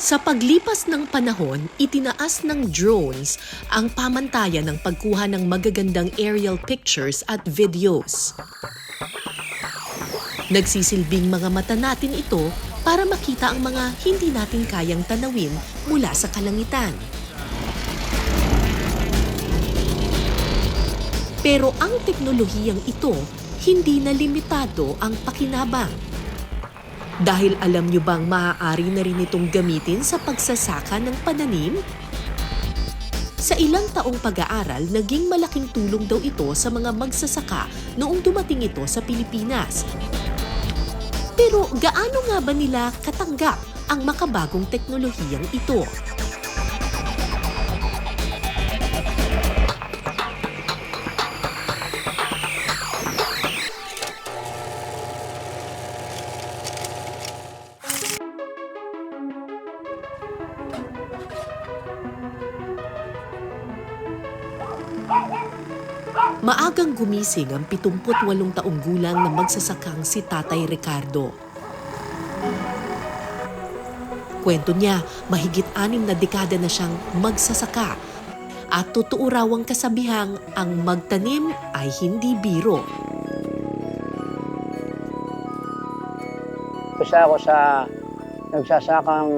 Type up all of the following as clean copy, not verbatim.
Sa paglipas ng panahon, itinaas ng drones ang pamantayan ng pagkuha ng magagandang aerial pictures at videos. Nagsisilbing mga mata natin ito para makita ang mga hindi natin kayang tanawin mula sa kalangitan. Pero ang teknolohiyang ito, hindi na limitado ang pakinabang. Dahil alam nyo bang maaari na rin itong gamitin sa pagsasaka ng pananim? Sa ilang taong pag-aaral, naging malaking tulong daw ito sa mga magsasaka noong dumating ito sa Pilipinas. Pero gaano nga ba nila katanggap ang makabagong teknolohiyang ito? Maagang gumising ang 78 taong gulang na magsasakang si Tatay Ricardo. Kwento niya, mahigit 6 na dekada na siyang magsasaka at totoo raw ang kasabihang ang magtanim ay hindi biro. Isa ako sa nagsasakang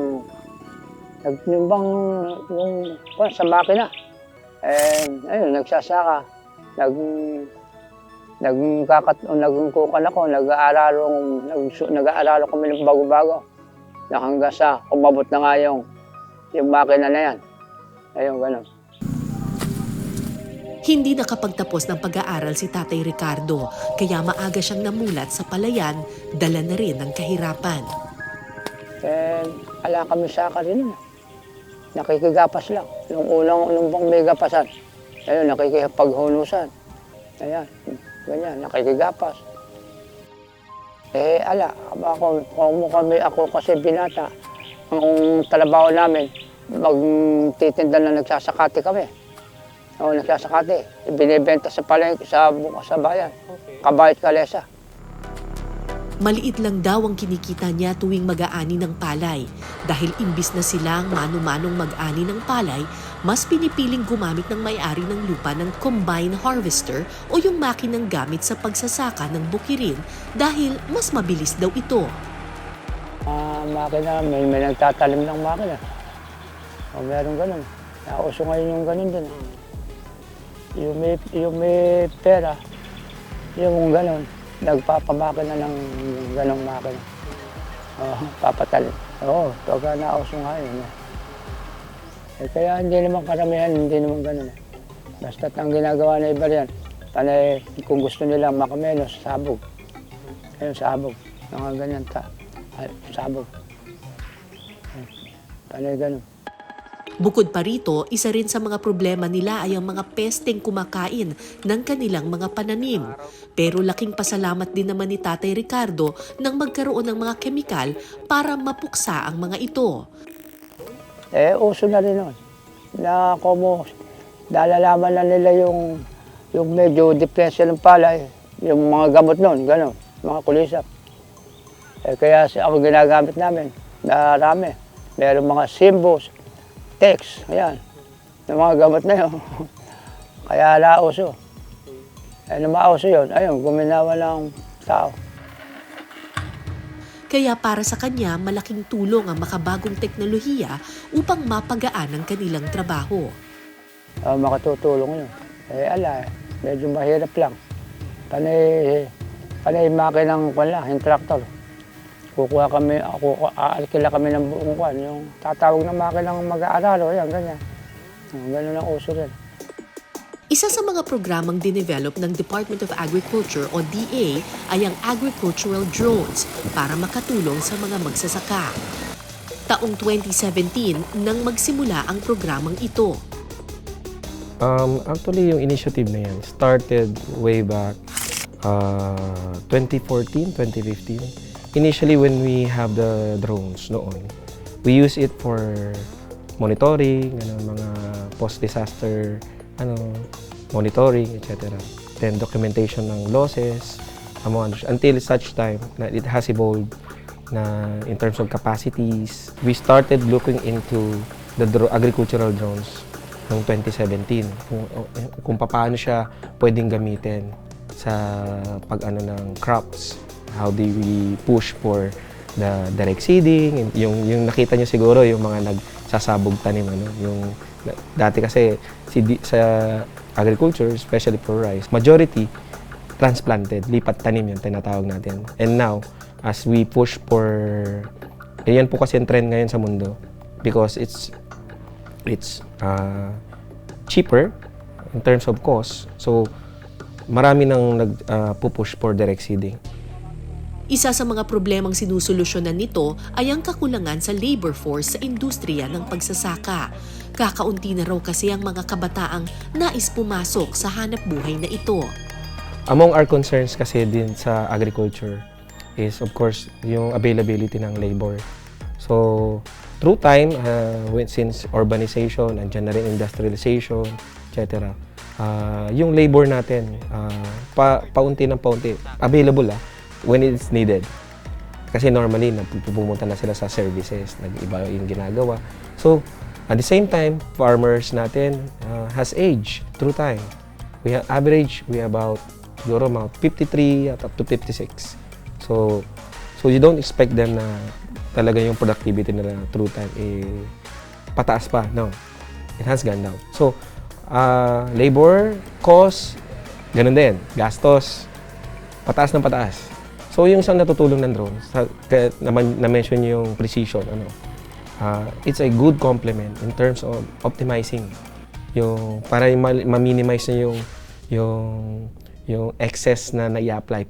nagnimbang yung sa makina. Ayun, nagsasaka. Nagkukan ako, nag-aaral kami ng bago-bago. Hanggang sa umabot na nga yung makina na yan. Ayun, gano'n. Hindi nakapagtapos ng pag-aaral si Tatay Ricardo, kaya maaga siyang namulat sa palayan, dala na rin ng kahirapan. Ala kami sa rin. Nakikigapas lang. Nung bang may gapasan. Ayun, nakikipaghulusan. Ayan, ganyan, nakikigapas. Ako kasi binata. Ang trabaho namin, magtitinda na nagsasakati kami. Oo, nagsasakati. Binibenta sa palengke, sa bayan. Kabayat Kalesa. Maliit lang daw ang kinikita niya tuwing mag-aani ng palay. Dahil imbis na silang mano-manong mag-ani ng palay, mas pinipiling gumamit ng may-ari ng lupa ng combine harvester o yung makinang gamit sa pagsasaka ng bukirin dahil mas mabilis daw ito. Makina, may nagtatalim ng makina. O meron ganun. Nauso ngayon yung ganun din. Yung may pera, yung ganun. Nagpapamakina ng ganong makina. Papatalim. Oo, pagka nauso ngayon. Kaya hindi naman karamihan, hindi naman ganun. Basta't ang ginagawa na iba riyan, panay kung gusto nilang makamenos, sabog. Ayun, sabog. Mga ganyan sabog. Panay ganun. Bukod pa rito, isa rin sa mga problema nila ay ang mga pesteng kumakain ng kanilang mga pananim. Pero laking pasalamat din naman ni Tatay Ricardo nang magkaroon ng mga kemikal para mapuksa ang mga ito. Uso na rin nun. Na como dalalaman na nila yung medyo depresya ng palay, yung mga gamot nun, gano'n, mga kulisap. Kaya ako ginagamit namin, marami. Meron mga simbos, text, ayan, yung mga gamot na yun. Kaya nauso. Nung mauso yun, ayun, guminawa ng tao. Kaya para sa kanya, malaking tulong ang makabagong teknolohiya upang mapagaan ang kanilang trabaho. Makatutulong yun. Medyo mahirap lang. Panay makinang yung traktor. Aalkila kami ng buong kwan. Yung tatawag ng makinang mag-aaralo, ayan, ganyan. Ganun ang uso rin. Isa sa mga programang dinevelop ng Department of Agriculture o DA ay ang agricultural drones para makatulong sa mga magsasaka. Taong 2017 nang magsimula ang programang ito. Actually, yung initiative na yan started way back 2014, 2015. Initially, when we have the drones noon, we use it for monitoring, mga post-disaster monitoring, etc. Then documentation ng losses, until such time na it has evolved na in terms of capacities. We started looking into the agricultural drones noong 2017 kung paano siya pwedeng gamitin sa pag-ano ng crops. How do we push for the direct seeding? Yung nakita niyo siguro yung mga nagsasabog tanim, yung dati kasi sa agriculture, especially for rice, majority transplanted, lipat tanim yung tinatawag natin. And now, as we push for, yan po kasi yung trend ngayon sa mundo because it's cheaper in terms of cost. So, marami nang nag-push for direct seeding. Isa sa mga problemang sinusolusyonan nito ay ang kakulangan sa labor force sa industriya ng pagsasaka. Kakaunti na raw kasi ang mga kabataang nais pumasok sa hanap buhay na ito. Among our concerns kasi din sa agriculture is of course yung availability ng labor. So, through time, since urbanization and general industrialization, etc., yung labor natin, paunti ng paunti, available when it's needed. Kasi normally, pumunta na sila sa services, nag-iba yung ginagawa. So, at the same time, farmers natin has aged through time. We have about siguro mga 53 up to 56. So you don't expect them na talaga yung productivity nila through time pataas pa. No, it has gone down. So labor, cost, ganun din. Gastos, pataas ng pataas. So yung isang natutulong ng drone, na-mention yung precision, it's a good complement in terms of optimizing yung para ma-minimize na yung excess na nai-apply.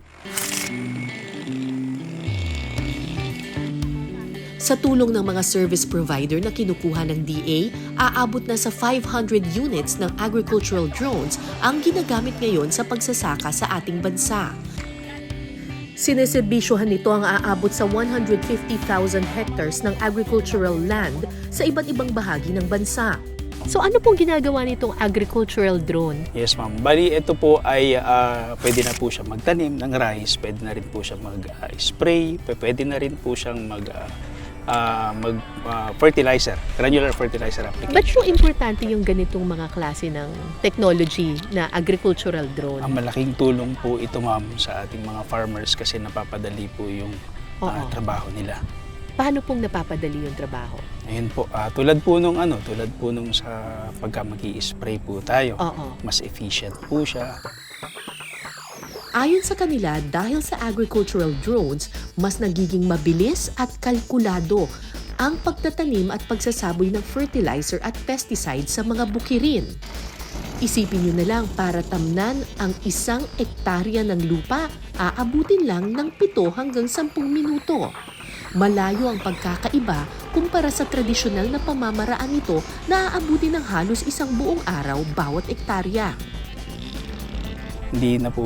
Sa tulong ng mga service provider na kinukuha ng DA, aabot na sa 500 units ng agricultural drones ang ginagamit ngayon sa pagsasaka sa ating bansa. Sineserbisyohan nito ang aabot sa 150,000 hectares ng agricultural land sa iba't ibang bahagi ng bansa. So ano pong ginagawa nitong agricultural drone? Yes, ma'am. Bali, ito po ay pwede na po siya magtanim ng rice, pwede na rin po siya mag-spray, pwede na rin po siyang mag-fertilizer, granular fertilizer application. Ba't po importante yung ganitong mga klase ng technology na agricultural drone? Ang malaking tulong po ito, ma'am, sa ating mga farmers kasi napapadali po yung trabaho nila. Paano pong napapadali yung trabaho? Ayun po, tulad po nung sa pagka mag-i-spray po tayo, mas efficient po siya. Ayon sa kanila, dahil sa agricultural drones, mas nagiging mabilis at kalkulado ang pagtatanim at pagsasaboy ng fertilizer at pesticide sa mga bukirin. Isipin nyo na lang, para tamnan ang 1 hektarya ng lupa, aabutin lang ng 7 hanggang 10 minuto. Malayo ang pagkakaiba kumpara sa tradisyonal na pamamaraan nito na aabutin ng halos 1 buong araw bawat hektarya. Hindi na po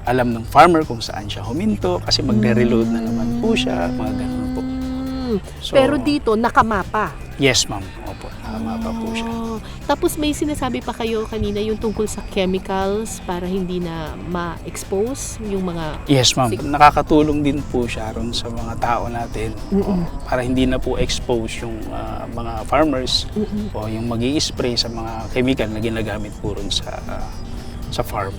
alam ng farmer kung saan siya huminto kasi magre-reload na naman po siya, mga ganun po. So, pero dito, nakamapa. Yes, ma'am. Opo, nakamapa po siya. Tapos may sinasabi pa kayo kanina yung tungkol sa chemicals para hindi na ma-expose yung mga... Yes, ma'am. Nakakatulong din po siya ron sa mga tao natin para hindi na po expose yung mga farmers o yung mag-i-spray sa mga chemical na ginagamit po ron sa farm.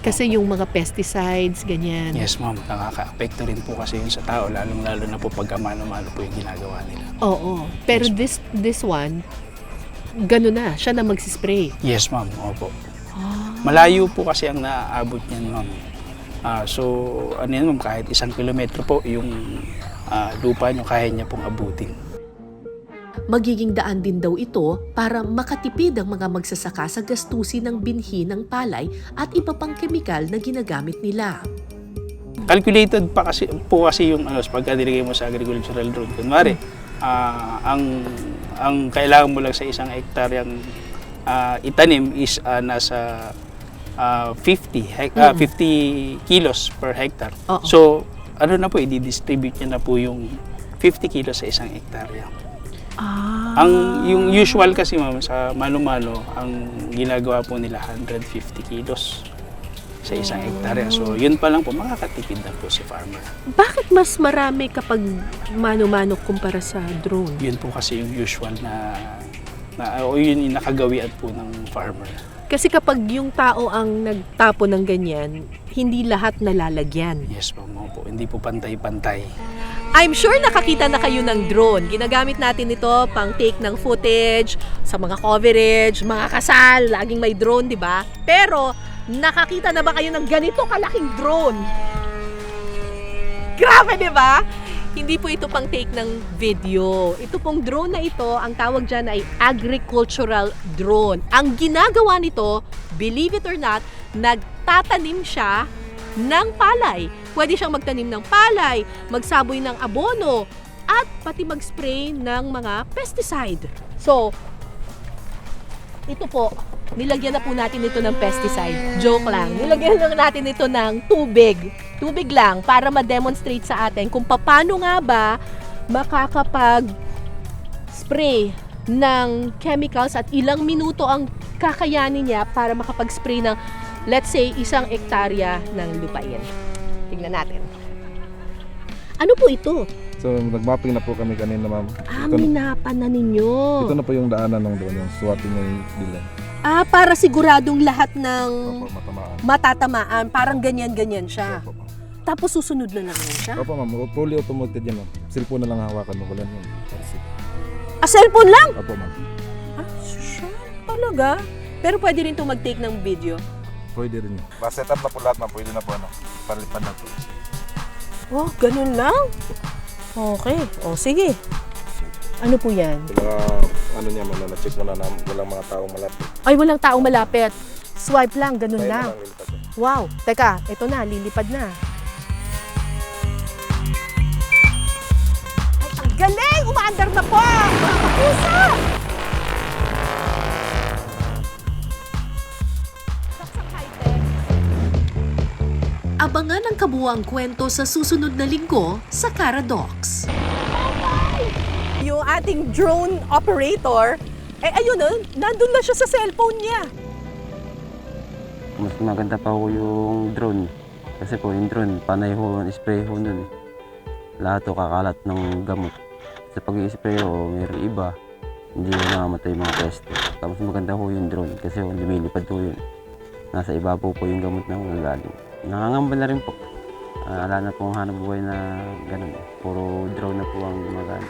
Kasi yung mga pesticides, ganyan. Yes, ma'am. Nakaka-apekto rin po kasi yun sa tao, lalong-lalo na po pagka mano-mano po yung ginagawa nila. Oo. Pero Yes, this one, gano'n na. Siya na magsispray. Yes, ma'am. Opo. Malayo po kasi ang naaabot niyan, ma'am. So, ano yan, ma'am, kahit 1 kilometro po yung lupa nyo, kaya niya pong abutin. Magiging daan din daw ito para makatipid ang mga magsasaka sa gastusin ng binhi ng palay at iba pang kemikal na ginagamit nila. Calculated pa kasi yung pagka nilagay mo sa agricultural drone. Kunwari, ang kailangan mo lang sa 1 hektaryang itanim is nasa 50 kilos per hectare. So, ano na po, i-distribute niya na po yung 50 kilos sa 1 hektarya. Yung usual kasi, ma'am, sa mano-mano, ang ginagawa po nila 150 kilos sa isang hektarya. So yun pa lang po, makakatipid na po si farmer. Bakit mas marami kapag mano-mano kumpara sa drone? Yun po kasi yung usual o yun yung nakagawian po ng farmer. Kasi kapag yung tao ang nagtapo ng ganyan, hindi lahat nalalagyan. Yes po, mga po. Hindi po pantay-pantay. I'm sure nakakita na kayo ng drone. Ginagamit natin ito pang take ng footage, sa mga coverage, mga kasal, laging may drone, di ba? Pero, nakakita na ba kayo ng ganito kalaking drone? Grabe, di ba? Hindi po ito pang take ng video. Ito pong drone na ito, ang tawag dyan ay agricultural drone. Ang ginagawa nito, believe it or not, nagtatanim siya ng palay. Pwede siyang magtanim ng palay, magsaboy ng abono, at pati mag-spray ng mga pesticide. So, ito po, nilagyan na po natin ito ng pesticide. Joke lang. Nilagyan lang natin ito ng tubig. Tubig lang para ma-demonstrate sa atin kung paano nga ba makakapag-spray ng chemicals at ilang minuto ang kakayanin niya para makapag-spray ng, let's say, 1 hektarya ng lupain. Tingnan natin. Ano po ito? So, nag-mapping na po kami kanina, ma'am. Minapan na ninyo. Ito na po yung daanan ng drone, yung swatting ng bilang. Para siguradong lahat ng Opo, matamaan. matatamaan. Parang ganyan-ganyan siya. Opo, ma'am. Tapos susunod na lang yun siya. Opo, ma'am. Fully automated yan, ma'am. Cellphone na lang hawakan mo. Wala yun. Cellphone lang? Opo, ma'am. Sure. Talaga? Pero pwede rin itong mag-take ng video. Pwede rin yun. Set up na po lahat, ma'am. Pwede na po, palipad na po. Oh, ganun lang? Okay. Sige. Ano po yan? Mga, niya, ma'am, na-check mo na walang mga taong malapit. Ay, walang taong malapit. Swipe lang, ganun Kaya lang. na lang lilipad yun. Wow. Teka, ito na, lilipad na. Ay, ang galing! Umaandar na po! Mga kapusa! Saksang high-tech. Abangan ang kabuuang kwento sa susunod na linggo sa Caradocs. Yung ating drone operator, ayun nandun na siya sa cellphone niya. Mas maganda pa ho yung drone. Kasi po yung drone, panay ho, spray ho nun. Lahat ho kakalat ng gamot. Sa pag-i-spray ho, mayroon iba. Hindi ho namamatay yung mga peste. Tapos maganda ho yung drone kasi ho, lumilipad ho yun. Nasa ibabaw po yung gamot na nanggaling. Nakangamba na rin po. Wala na pong hanap buhay na ganun. Puro drone na po ang gumagana.